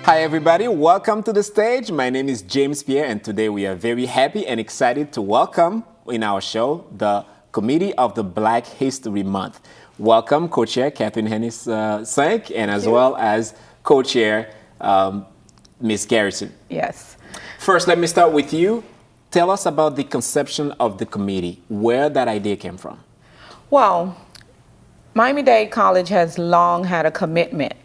Hi everybody, welcome to the stage. My name is James Pierre and today we are very happy and excited to welcome in our show the Committee of the Black History Month. Welcome Co-Chair Catherine Hennis-Sank and as well as Co-Chair Ms. Garrison. Yes. First, let me start with you. Tell us about the conception of the committee, where that idea came from. Well, Miami Dade College has long had a commitment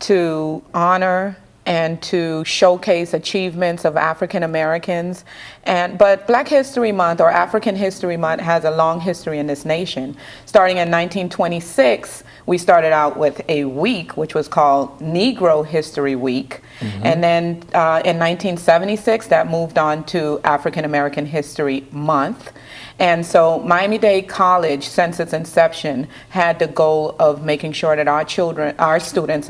to honor and to showcase achievements of African Americans. But Black History Month or African History Month has a long history in this nation. Starting in 1926, we started out with a week, which was called Negro History Week. And then in 1976, that moved on to African American History Month. And so Miami Dade College, since its inception, had the goal of making sure that our students,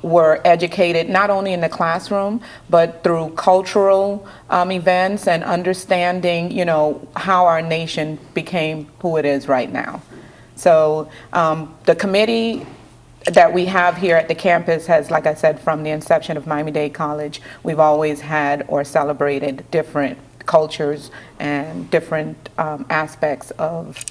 were educated not only in the classroom, but through cultural events and understanding, how our nation became who it is right now. So the committee that we have here at the campus has, like I said, from the inception of Miami Dade College, we've always had or celebrated different cultures and different aspects of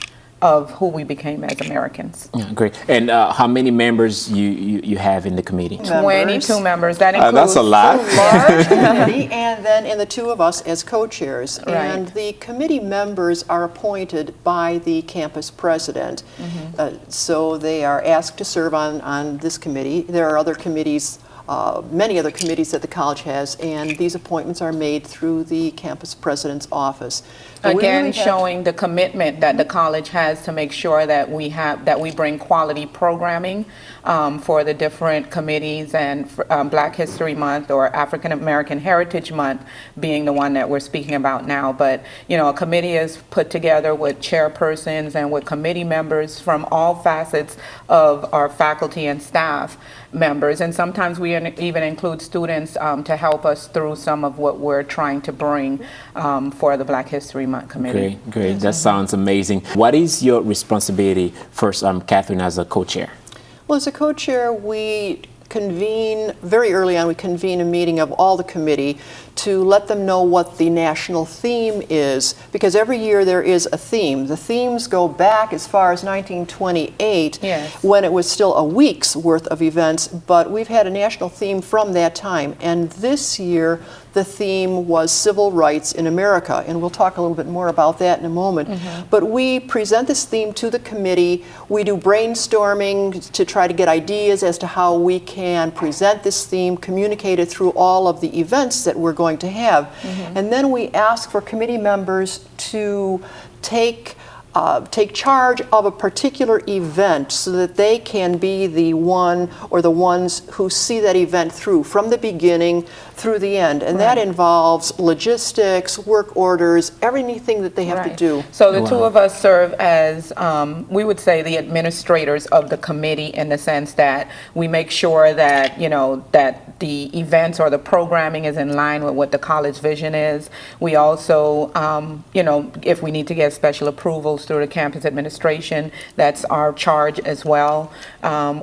who we became as Americans. Yeah, great. And how many members you have in the committee? 22 members. That includes that's a lot. A large committee, and then in the two of us as co-chairs. Right. And the committee members are appointed by the campus president. So they are asked to serve on this committee. There are other committees, many other committees that the college has, and these appointments are made through the campus president's office. Again, showing the commitment that the college has to make sure that we bring quality programming for the different committees, and Black History Month or African American Heritage Month being the one that we're speaking about now. But a committee is put together with chairpersons and with committee members from all facets of our faculty and staff members, and sometimes we even include students to help us through some of what we're trying to bring for the Black History Month Committee. Great. That sounds amazing. What is your responsibility first, Catherine, as a co-chair? Well, as a co-chair, we convene, very early on, we convene a meeting of all the committee to let them know what the national theme is, because every year there is a theme. The themes go back as far as 1928, yes, when it was still a week's worth of events, but we've had a national theme from that time. And this year, the theme was Civil Rights in America, and we'll talk a little bit more about that in a moment. But we present this theme to the committee. We do brainstorming to try to get ideas as to how we can present this theme, communicate it through all of the events that we're going to have. And then we ask for committee members to take charge of a particular event so that they can be the one or the ones who see that event through from the beginning through the end. And that involves logistics, work orders, everything that they have to do. So the two of us serve as, we would say, the administrators of the committee, in the sense that we make sure that, that the events or the programming is in line with what the college vision is. We also, if we need to get special approvals through the campus administration, that's our charge as well.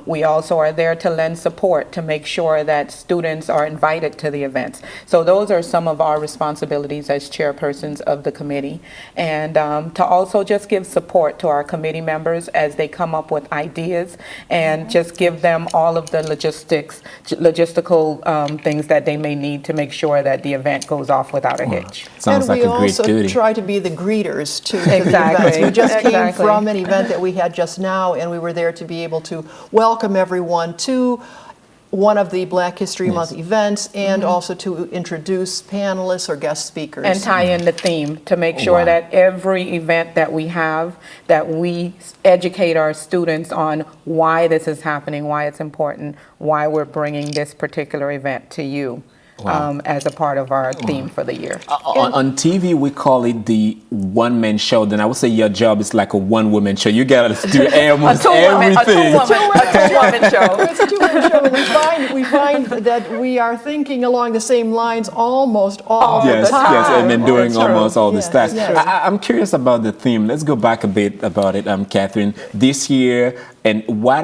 We also are there to lend support to make sure that students are invited to the events. So those are some of our responsibilities as chairpersons of the committee, and to also just give support to our committee members as they come up with ideas, and just give them all of the logistical things that they may need to make sure that the event goes off without a hitch. Sounds like a great duty. And we also try to be the greeters to Exactly. the events. We just came Exactly. from an event that we had just now, and we were there to be able to welcome everyone to one of the Black History Month events, and also to introduce panelists or guest speakers. And tie in the theme to make sure that every event that we have, that we educate our students on why this is happening, why it's important, why we're bringing this particular event to you. As a part of our theme for the year. On TV, we call it the one-man show. Then I would say your job is like a one-woman show. You got to do almost everything. A two-woman show. It's a two-woman show, and we find that we are thinking along the same lines almost all the time. Yes, and then doing almost all the stuff. Yes. I'm curious about the theme. Let's go back a bit about it, Catherine. This year, and what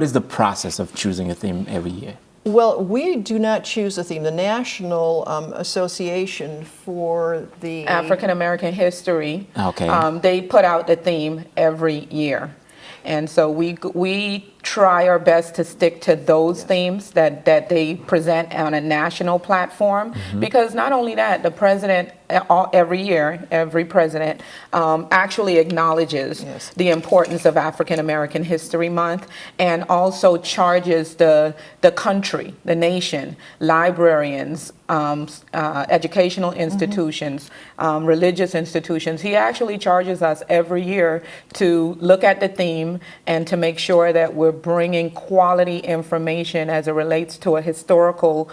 is the process of choosing a theme every year? Well, we do not choose the theme. The National Association for the African American History. Okay. They put out the theme every year. And so we try our best to stick to those themes that they present on a national platform, because not only that, the president every year, every president actually acknowledges the importance of African American History Month, and also charges the country, the nation, librarians, educational institutions, religious institutions. He actually charges us every year to look at the theme and to make sure that we're bringing quality information as it relates to a historical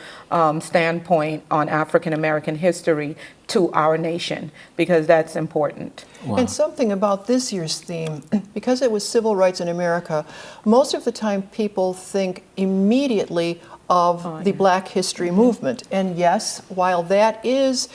standpoint on African American history to our nation, because that's important. Wow. And something about this year's theme, because it was civil rights in America, most of the time people think immediately of the Black History Movement. And yes, while that is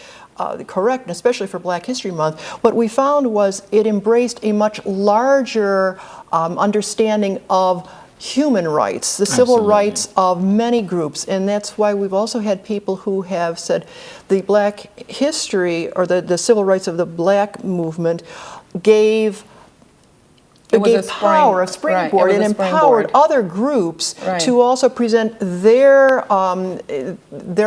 correct, especially for Black History Month, what we found was it embraced a much larger understanding of human rights, the civil rights of many groups. And that's why we've also had people who have said the Black history, or the civil rights of the Black movement gave power, a springboard, and empowered other groups to also present their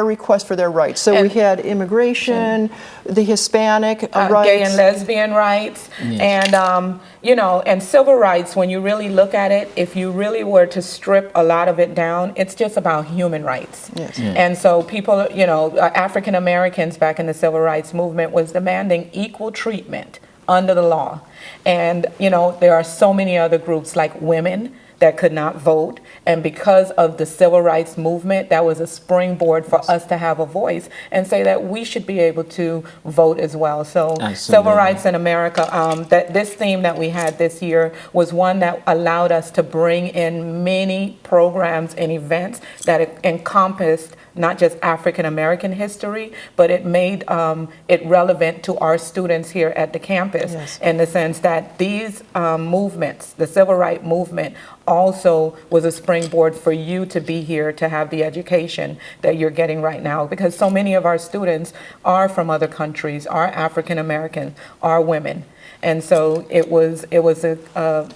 request for their rights. So we had immigration, the Hispanic rights, gay and lesbian rights, and and civil rights. When you really look at it, if you really were to strip a lot of it down, it's just about human rights. And so people, African Americans back in the civil rights movement was demanding equal treatment under the law. And, there are so many other groups like women that could not vote. And because of the civil rights movement, that was a springboard for us to have a voice and say that we should be able to vote as well. So civil rights in America, this theme that we had this year was one that allowed us to bring in many programs and events that encompassed not just African American history, but it made it relevant to our students here at the campus, in the sense that these movements, the civil rights movement, also was a springboard for you to be here to have the education that you're getting right now, because so many of our students are from other countries, are African American, are women. And so it was a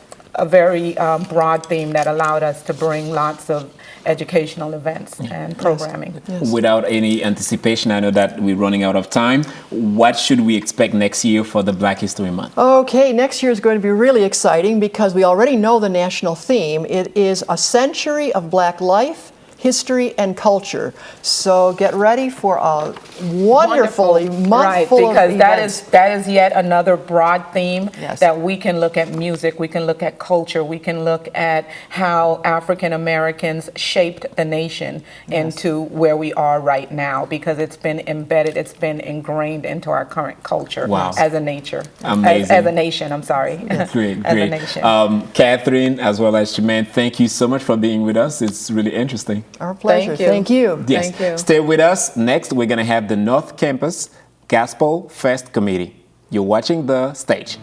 very broad theme that allowed us to bring lots of educational events and programming. Without any anticipation, I know that we're running out of time. What should we expect next year for the Black History Month? Okay, next year is going to be really exciting because we already know the national theme. It is a century of Black life, history, and culture. So get ready for a wonderful month full of events. Because that is yet another broad theme that we can look at music, we can look at culture, we can look at how African Americans shaped the nation into where we are right now, because it's been embedded, it's been ingrained into our current culture as a nature. As a nation, I'm sorry. Great, as a nation. Catherine, as well as Shemaine, thank you so much for being with us. It's really interesting. Our pleasure. Thank you. Yes. Thank you. Stay with us. Next, we're going to have the North Campus Gospel Fest Committee. You're watching The Stage.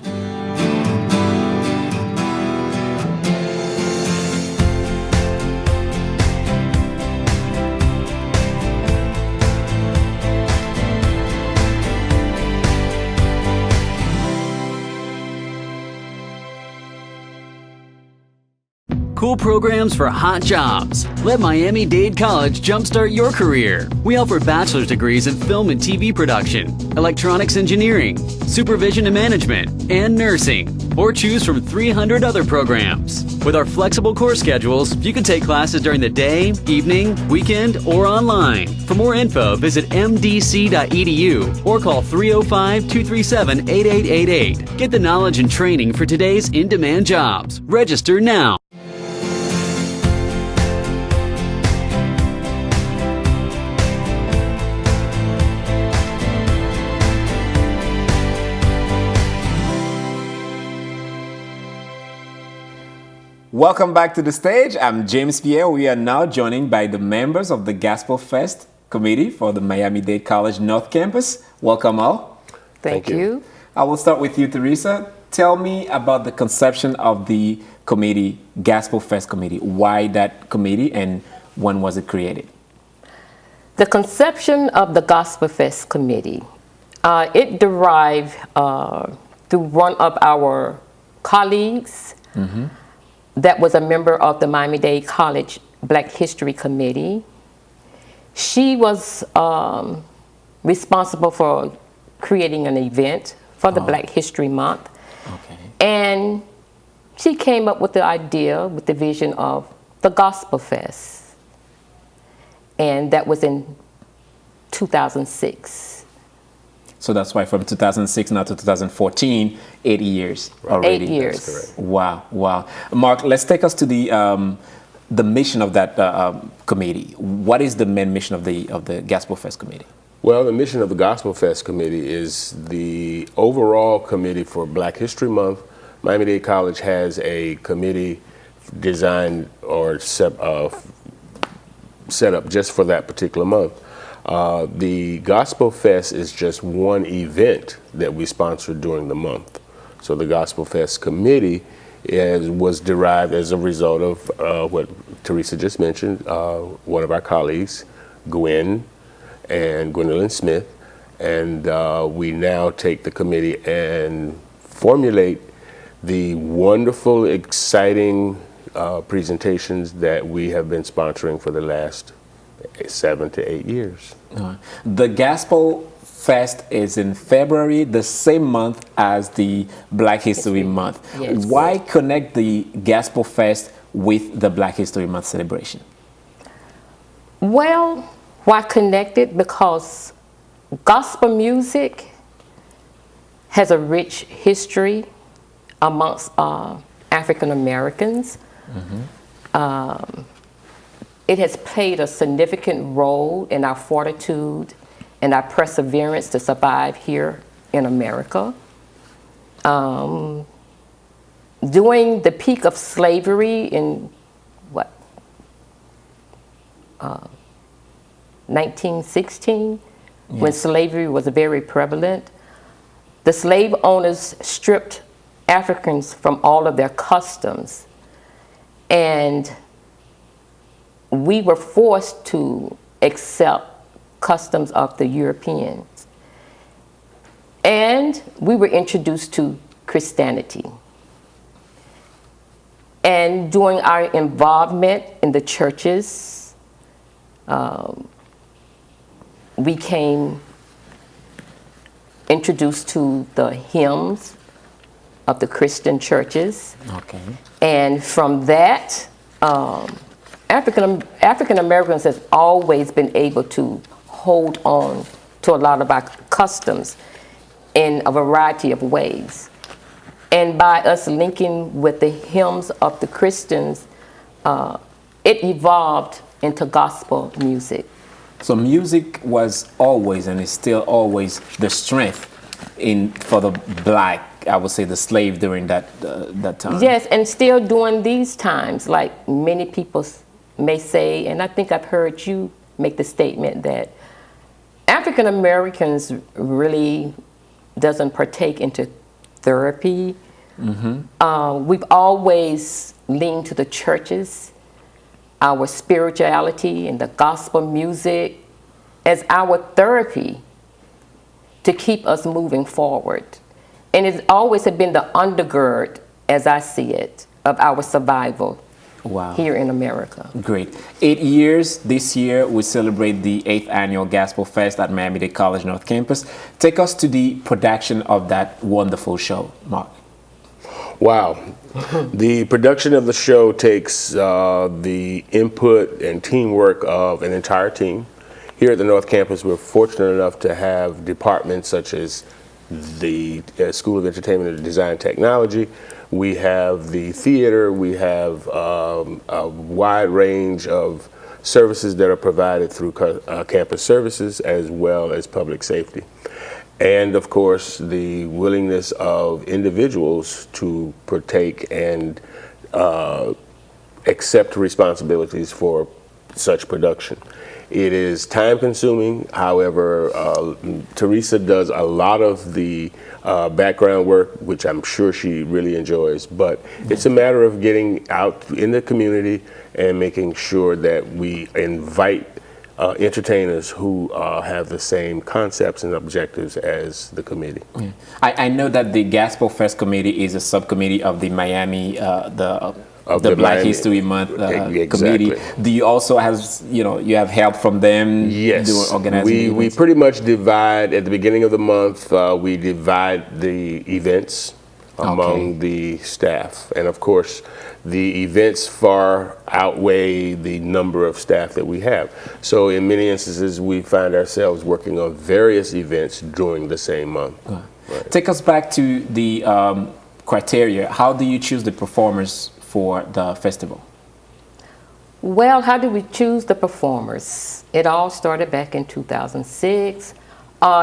Cool programs for hot jobs. Let Miami Dade College jumpstart your career. We offer bachelor's degrees in film and TV production, electronics engineering, supervision and management, and nursing. Or choose from 300 other programs. With our flexible course schedules, you can take classes during the day, evening, weekend, or online. For more info, visit mdc.edu or call 305-237-8888. Get the knowledge and training for today's in-demand jobs. Register now. Welcome back to the stage. I'm James Pierre. We are now joined by the members of the Gospel Fest Committee for the Miami Dade College North Campus. Welcome all. Thank you. I will start with you, Teresa. Tell me about the conception of the committee, Gospel Fest Committee. Why that committee, and When was it created? The conception of the Gospel Fest Committee, it derived through one of our colleagues that was a member of the Miami Dade College Black History Committee. She was responsible for creating an event for the Black History Month. Okay. And she came up with the idea, with the vision of the Gospel Fest. And that was in 2006. So that's why from 2006 now to 2014, 8 years already. 8 years. That's correct. Wow, wow. Mark, let's take us to the mission of that committee. What is the main mission of the Gospel Fest Committee? Well, the mission of the Gospel Fest Committee is the overall committee for Black History Month. Miami Dade College has a committee designed or set up just for that particular month. The Gospel Fest is just one event that we sponsor during the month. So the Gospel Fest Committee was derived as a result of what Teresa just mentioned, one of our colleagues, Gwendolyn Smith, and we now take the committee and formulate the wonderful, exciting presentations that we have been sponsoring for the last 7 to 8 years. The Gospel Fest is in February, the same month as the Black History Month. Yes. Why connect the Gospel Fest with the Black History Month celebration? Well, why connected? Because gospel music has a rich history amongst African Americans. It has played a significant role in our fortitude and our perseverance to survive here in America. During the peak of slavery in 1916, when slavery was very prevalent, the slave owners stripped Africans from all of their customs, and we were forced to accept customs of the Europeans. And we were introduced to Christianity. And during our involvement in the churches, we came introduced to the hymns of the Christian churches. Okay. And from that, African Americans has always been able to hold on to a lot of our customs in a variety of ways. And by us linking with the hymns of the Christians, it evolved into gospel music. So music was always and is still always the strength for the Black, I would say, the slave during that time. Yes, and still during these times, like many people may say, and I think I've heard you make the statement that African Americans really doesn't partake into therapy. We've always leaned to the churches, our spirituality and the gospel music as our therapy to keep us moving forward. And it's always been the undergird, as I see it, of our survival here in America. Great. 8 years. This year we celebrate the 8th annual Gospel Fest at Miami Dade College North Campus. Take us to the production of that wonderful show, Mark. Wow. The production of the show takes the input and teamwork of an entire team. Here at the North Campus, we're fortunate enough to have departments such as the School of Entertainment and Design Technology. We have the theater. We have a wide range of services that are provided through campus services as well as public safety. And of course, the willingness of individuals to partake and accept responsibilities for such production. It is time consuming. However, Teresa does a lot of the background work, which I'm sure she really enjoys, but it's a matter of getting out in the community and making sure that we invite entertainers who have the same concepts and objectives as the committee. Yeah. I know that the Gospel Fest Committee is a subcommittee of the Miami, the Black Miami, History Month exactly. committee. Do you also have, you have help from them? Yes, doing organizing we pretty much divide, at the beginning of the month, we divide the events among the staff. And of course, the events far outweigh the number of staff that we have. So in many instances, we find ourselves working on various events during the same month. Right. Take us back to the criteria. How do you choose the performers for the festival? Well, how did we choose the performers? It all started back in 2006.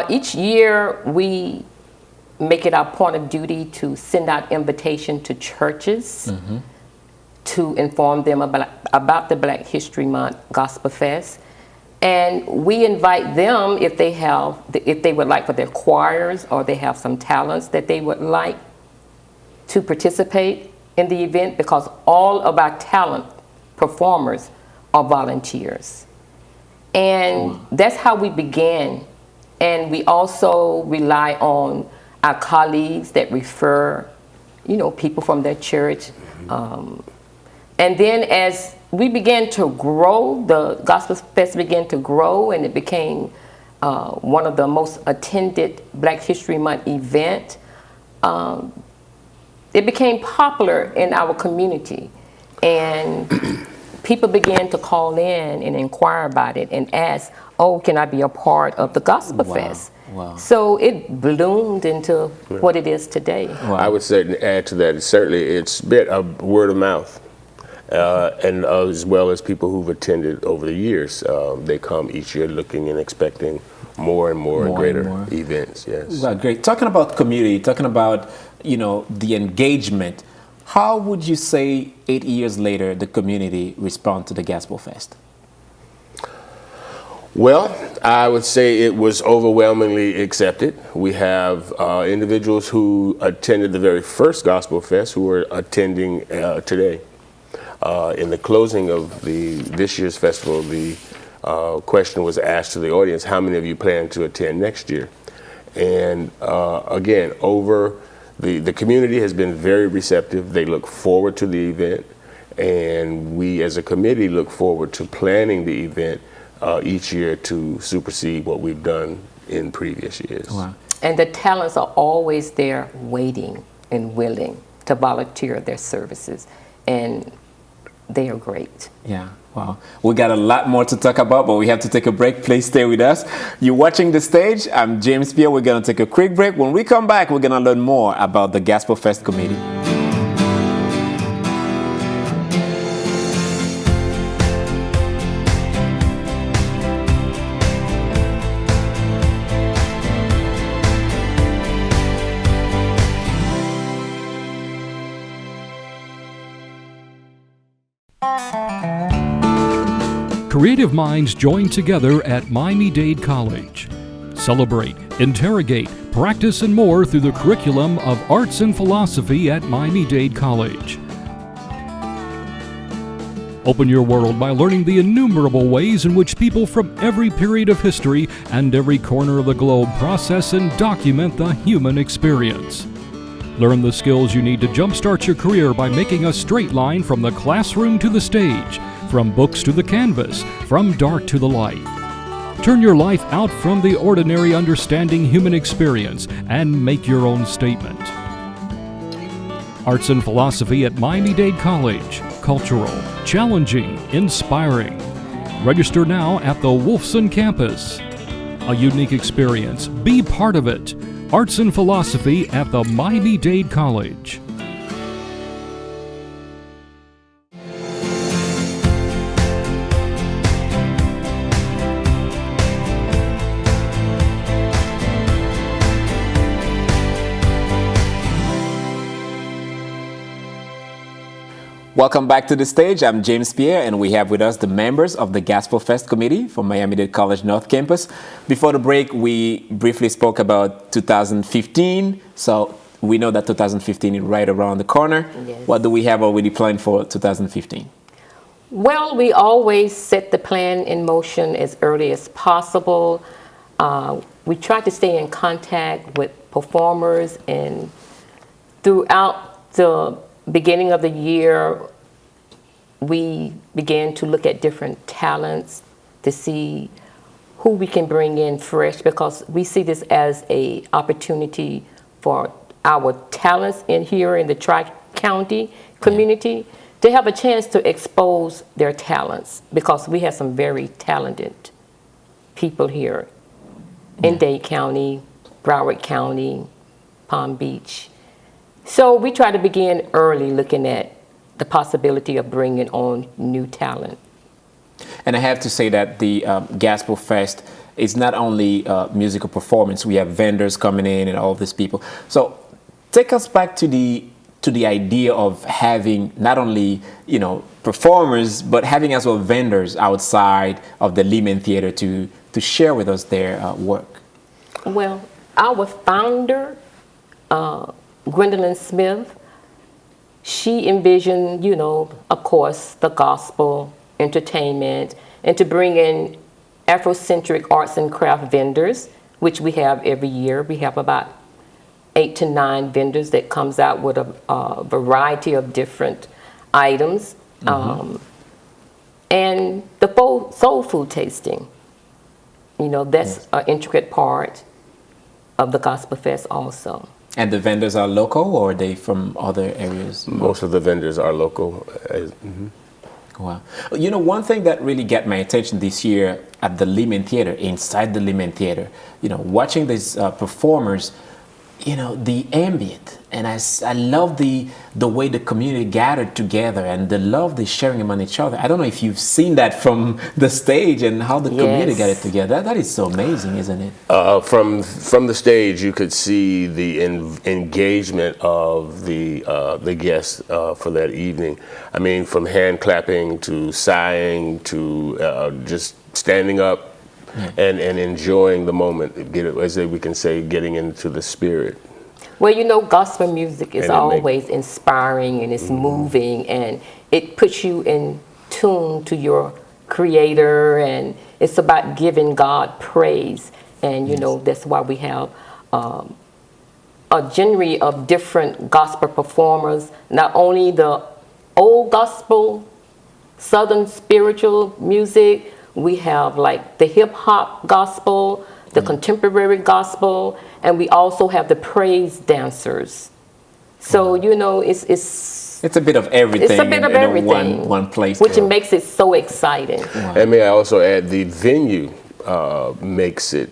Each year, we make it our point of duty to send out invitation to churches to inform them about the Black History Month Gospel Fest. And we invite them if they would like for their choirs, or they have some talents that they would like to participate in the event, because all of our talent performers are volunteers. And that's how we began. And we also rely on our colleagues that refer, people from their church. And then as we began to grow, the Gospel Fest began to grow, and it became one of the most attended Black History Month event. It became popular in our community, and people began to call in and inquire about it and ask, oh, can I be a part of the Gospel Fest? Wow. So it bloomed into what it is today. Wow. I would certainly add to that, it's been a word of mouth. And as well as people who've attended over the years. They come each year looking and expecting more and more and greater events. Yes. Well, great. Talking about community, talking about the engagement, how would you say 8 years later the community respond to the Gospel Fest? Well, I would say it was overwhelmingly accepted. We have individuals who attended the very first Gospel Fest who are attending today. In the closing of this year's festival, the question was asked to the audience, how many of you plan to attend next year? And again, the community has been very receptive. They look forward to the event, and we as a committee look forward to planning the event each year to supersede what we've done in previous years. Wow. And the talents are always there waiting and willing to volunteer their services. And they are great. Yeah, wow. We got a lot more to talk about, but we have to take a break. Please stay with us. You're watching The Stage. I'm James Pierre. We're going to take a quick break. When we come back, we're going to learn more about the Gospel Fest Committee. Creative minds join together at Miami Dade College. Celebrate, interrogate, practice, and more through the curriculum of Arts and Philosophy at Miami Dade College. Open your world by learning the innumerable ways in which people from every period of history and every corner of the globe process and document the human experience. Learn the skills you need to jumpstart your career by making a straight line from the classroom to the stage, from books to the canvas, from dark to the light. Turn your life out from the ordinary, understanding human experience and make your own statement. Arts and Philosophy at Miami Dade College. Cultural, challenging, inspiring. Register now at the Wolfson campus. A unique experience. Be part of it. Arts and Philosophy at the Miami Dade College. Welcome back to the stage. I'm James Pierre, and we have with us the members of the Gospel Fest Committee from Miami Dade College North Campus. Before the break, we briefly spoke about 2015. So we know that 2015 is right around the corner. Yes. What do we have already planned for 2015? Well, we always set the plan in motion as early as possible. We try to stay in contact with performers, and throughout the beginning of the year, we began to look at different talents to see who we can bring in fresh, because we see this as an opportunity for our talents in here in the Tri-County community to have a chance to expose their talents, because we have some very talented people here in Dade County, Broward County, Palm Beach. So we try to begin early looking at the possibility of bringing on new talent. And I have to say that the Gospel Fest is not only musical performance. We have vendors coming in and all of these people. So take us back to the idea of having not only, you know, performers, but having as well vendors outside of the Lehman Theater to share with us their work. Well, our founder, Gwendolyn Smith, she envisioned, you know, of course, the gospel, entertainment, and to bring in Afrocentric arts and craft vendors, which we have every year. We have about 8 to 9 vendors that comes out with a variety of different items. And the soul food tasting, you know, that's an intricate part of the Gospel Fest also. And the vendors are local, or are they from other areas? Most of the vendors are local. Wow. You know, one thing that really got my attention this year at the Lehman Theater, inside the Lehman Theater, you know, watching these performers, you know, the ambient, and I love the way the community gathered together and the love they're sharing among each other. I don't know if you've seen that from the stage and how the community gathered together. That is so amazing, isn't it? From the stage, you could see the engagement of the guests for that evening. I mean, from hand clapping to sighing to just standing up and enjoying the moment, as we can say, getting into the spirit. Well, you know, gospel music is always inspiring, and it's moving, and it puts you in tune to your creator, and it's about giving God praise. And, you know, that's why we have a genre of different gospel performers, not only the old gospel, Southern spiritual music. We have like the hip hop gospel, the contemporary gospel, and we also have the praise dancers. So, you know, it's a bit of everything. It's a bit of everything. One place. Which makes it so exciting. Wow. And may I also add, the venue makes it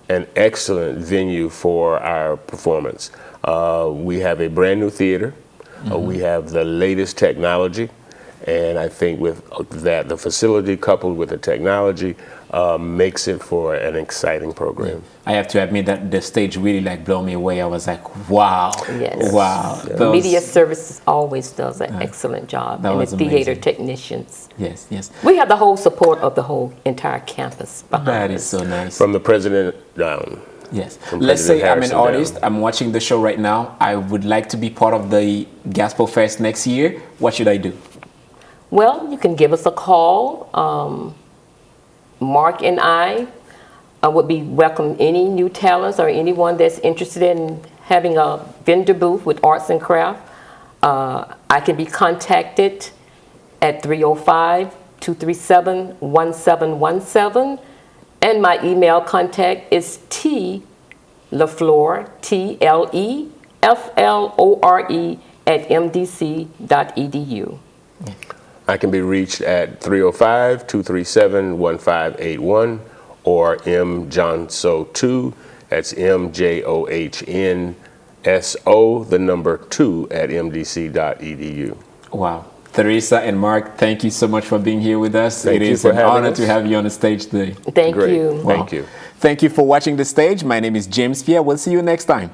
an excellent venue for our performance. We have a brand new theater. We have the latest technology. And I think with that, the facility coupled with the technology makes it for an exciting program. I have to admit that the stage really like blew me away. I was like, wow, wow. Yeah. Media services always does an excellent job, and the theater amazing. Technicians. Yes, yes. We have the whole support of the whole entire campus behind That us. is so nice. From the president down. Yes. From Let's say President I'm an Harrison artist. down. I'm watching the show right now. I would like to be part of the Gospel Fest next year. What should I do? Well, you can give us a call. Mark and I would be welcome any new talents or anyone that's interested in having a vendor booth with arts and craft. I can be contacted at 305-237-1717, and my email contact is tleflore, TLEFLORE @mdc.edu. I can be reached at 305-237-1581 or mjohnso2, that's MJOHNSO, the number 2 @mdc.edu. Wow. Teresa and Mark, thank you so much for being here with us. Thank it you is for an having honor us. to have you on the stage today. Thank Great. you. Thank you. Thank you for watching The Stage. My name is James Pierre. We'll see you next time.